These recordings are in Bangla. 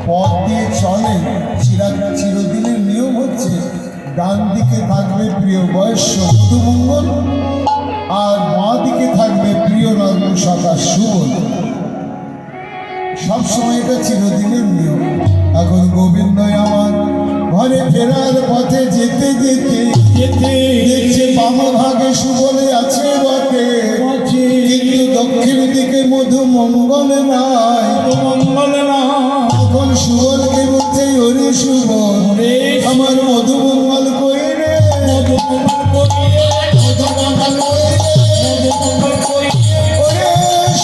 পথ দিয়ে চলে চিরদিনের নিয়ম হচ্ছে ডান দিকে থাকবে প্রিয় বয়স্য মধুমঙ্গল, আর বাঁ দিকে থাকবে প্রিয় নর্মশাখা সুবোধ। সবসময় এটা চিরদিনের নিয়ম। এখন গোবিন্দই আমার ঘরে ফেরার পথে যেতে যেতে দেখছে বাম ভাগে সুবলে আছে বটে, কিন্তু দক্ষিণ দিকে মধুমঙ্গল নাই, মঙ্গল না। এখন সুবলকে বলছে ওরে সুবল, আমার মধুমঙ্গল কই রে, মধুমঙ্গল কই রে, মধুমঙ্গল কই রে, মধুমঙ্গল কই রে, ওরে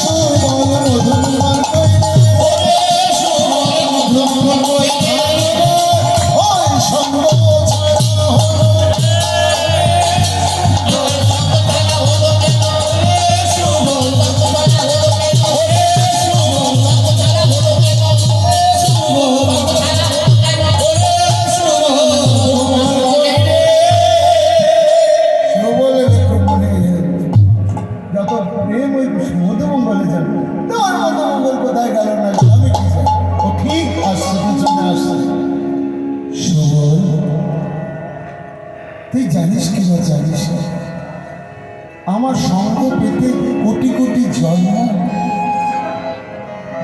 সুবল মধুমঙ্গল কই রে, ওরে সুবল মধুমঙ্গল কই রে, ওই সঙ্গ ছাড়া হলো মধুমঙ্গলে যাবে। তোর মধুমঙ্গল কোথায় গেল না, আমি কি জানি। ও ঠিক আসছে, পিছনে আসছে। সুবল, তুই জানিস কি না জানিস না, আমার সঙ্গ পেতে কোটি কোটি জন্ম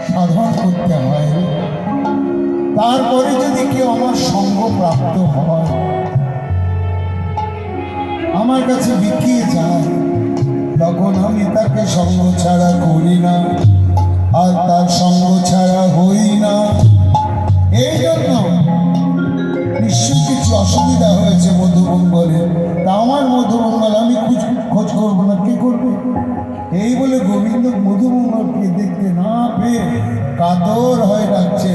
সাধন করতে হয়, তারপরে যদি কেউ আমার সঙ্গ প্রাপ্ত হয়, আমার কাছে বিকিয়ে যায়, তখন আমি তাকে সঙ্গ ছাড়া করি না, আর তার সঙ্গ ছাড়া হই না। এই জন্য নিশ্চয়ই কিছু অসুবিধা হয়েছে মধুমঙ্গলে, তা আমার মধুমঙ্গল আমি খোঁজ করবো না, কে করবে? এই বলে গোবিন্দ মধুমঙ্গলকে দেখতে না পেয়ে কাতর হয়ে রাখছে।